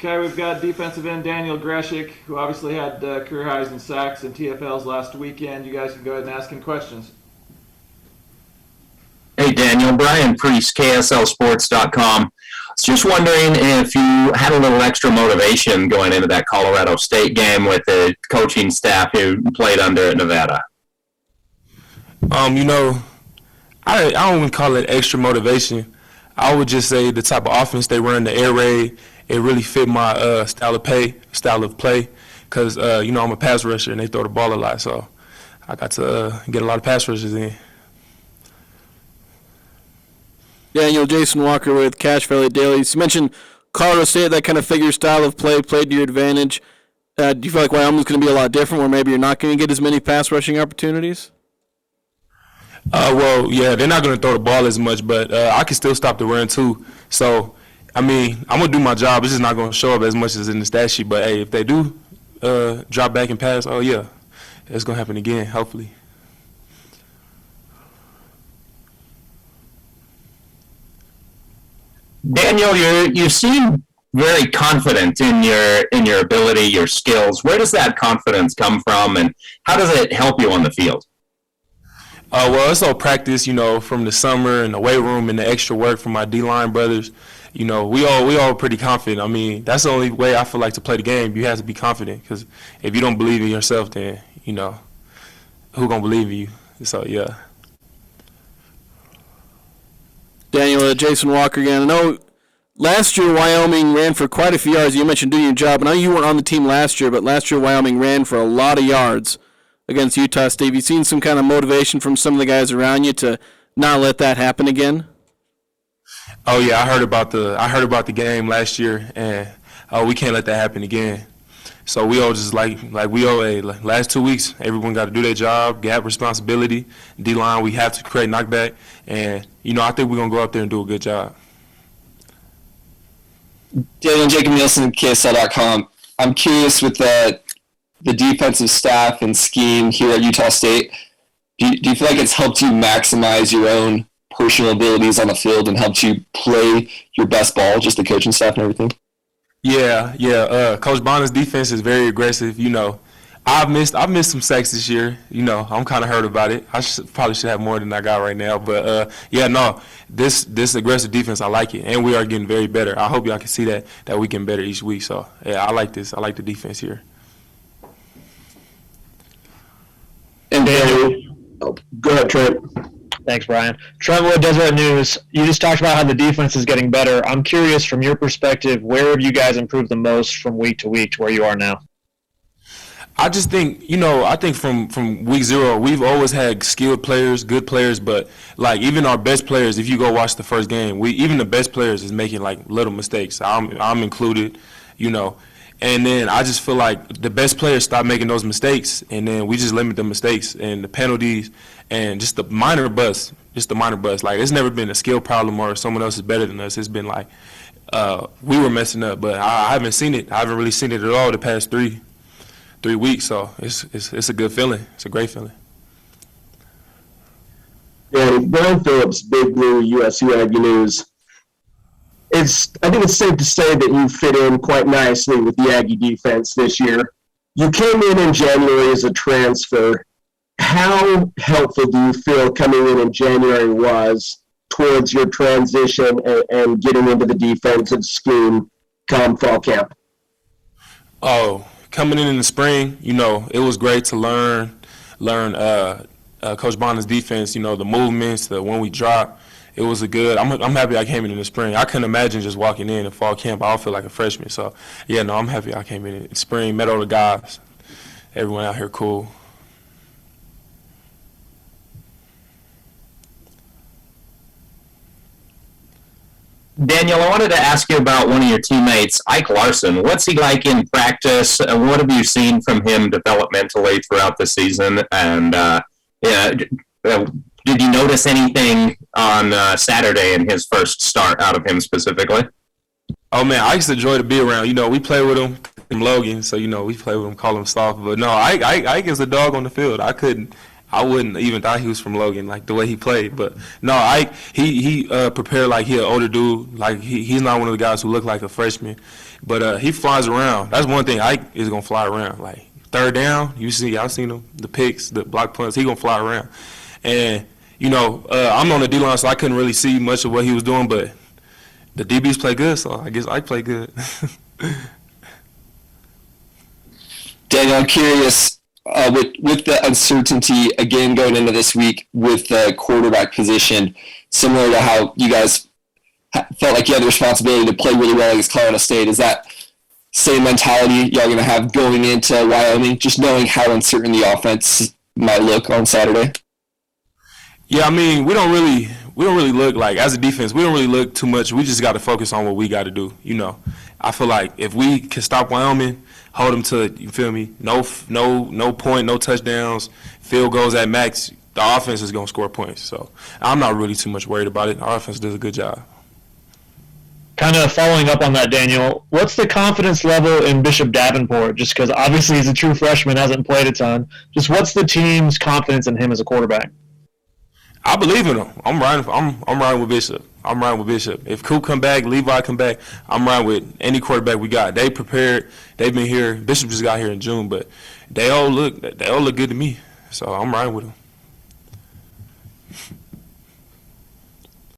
Okay, we've got defensive end Daniel Grzesiak, who obviously had career highs in sacks and TFLs last weekend. You guys can go ahead and ask him questions. Hey, Daniel. Brian Priest, KSLSports.com. I was just wondering if you had a little extra motivation going into that Colorado State game with the coaching staff who played under at Nevada. I don't even call it extra motivation. I would just say the type of offense they run, the air raid, it really fit my style of play, because I'm a pass rusher and they throw the ball a lot, so I got to get a lot of pass rushes in. Daniel, Jason Walker with Cache Valley Daily. You mentioned Colorado State, that kind of figure style of play played to your advantage. Do you feel like Wyoming's going to be a lot different, where maybe you're not going to get as many pass rushing opportunities? They're not going to throw the ball as much, but I can still stop the run too. So, I'm going to do my job. It's just not going to show up as much as in the stat sheet. But, hey, if they do drop back and pass, it's going to happen again, hopefully. Daniel, you seem very confident in your ability, your skills. Where does that confidence come from, and how does it help you on the field? It's all practice, from the summer and the weight room and the extra work from my D-line brothers. We all pretty confident. That's the only way I feel like to play the game. You have to be confident, because if you don't believe in yourself, then, who gonna believe in you? So, yeah. Daniel, Jason Walker again. I know last year Wyoming ran for quite a few yards. You mentioned doing your job. I know you weren't on the team last year, but last year Wyoming ran for a lot of yards against Utah State. Have you seen some kind of motivation from some of the guys around you to not let that happen again? Oh yeah, I heard about the game last year, and we can't let that happen again. So we all just last 2 weeks, everyone got to do their job, gap responsibility. D-line, we have to create knockback, and I think we're gonna go out there and do a good job. Daniel, Jacob Nielsen, KSL.com. I'm curious with the defensive staff and scheme here at Utah State. Do you feel like it's helped you maximize your own personal abilities on the field and helped you play your best ball, just the coaching staff and everything? Yeah. Coach Bonner's defense is very aggressive. I've missed some sacks this year. I'm kind of hurt about it. Probably should have more than I got right now. But this aggressive defense, I like it, and we are getting very better. I hope y'all can see that we get better each week. So yeah, I like this. I like the defense here. And go ahead, Trent. Thanks, Brian. Trentwood, Deseret News. You just talked about how the defense is getting better. I'm curious, from your perspective, where have you guys improved the most from week to week to where you are now? I just think, I think from week zero, we've always had skilled players, good players, but even our best players, if you go watch the first game, even the best players is making little mistakes. I'm included, And then I just feel like the best players stop making those mistakes, and then we just limit the mistakes and the penalties and just the minor bust. It's never been a skill problem or someone else is better than us. It's been we were messing up, but I haven't seen it. I haven't really seen it at all the past three weeks. So it's a good feeling. It's a great feeling. Yeah, Brian Phillips, Big Blue, USU Aggie News. I think it's safe to say that you fit in quite nicely with the Aggie defense this year. You came in January as a transfer. How helpful do you feel coming in January was towards your transition and getting into the defensive scheme come fall camp? Oh, coming in the spring, it was great to learn Coach Bonner's defense, the movements, when we drop. It was I'm happy I came in the spring. I couldn't imagine just walking in fall camp. I feel like a freshman. So, I'm happy I came in spring, met all the guys. Everyone out here cool. Daniel, I wanted to ask you about one of your teammates, Ike Larson. What's he like in practice? What have you seen from him developmentally throughout the season? And did you notice anything on Saturday in his first start out of him specifically? Oh, man, Ike's a joy to be around. We play with him from Logan, so, we play with him, call him soft. But, no, Ike is a dog on the field. I couldn't I wouldn't even thought he was from Logan, like the way he played. But no, he prepared like he an older dude. Like he's not one of the guys who look like a freshman. But he flies around. That's one thing. Ike is gonna fly around. Like third down, y'all seen him, the picks, the block punts. He gonna fly around. And I'm on the D line, so I couldn't really see much of what he was doing. But the DBs play good, so I guess Ike played good. Daniel, I'm curious, with the uncertainty, again, going into this week with the quarterback position, similar to how you guys felt like you had the responsibility to play really well against Colorado State, is that same mentality y'all going to have going into Wyoming, just knowing how uncertain the offense might look on Saturday? Yeah, I mean, we don't really look like, as a defense, we don't really look too much. We just got to focus on what we got to do. I feel like if we can stop Wyoming, hold them to, you feel me, no point, no touchdowns, field goals at max, the offense is going to score points. So I'm not really too much worried about it. Our offense does a good job. Kind of following up on that, Daniel, what's the confidence level in Bishop Davenport? Just because obviously he's a true freshman, hasn't played a ton. Just what's the team's confidence in him as a quarterback? I believe in him. I'm riding with Bishop. I'm riding with Bishop. If Coop come back, Levi come back, I'm riding with any quarterback we got. They prepared. They've been here. Bishop just got here in June, but they all look good to me. So I'm riding with them.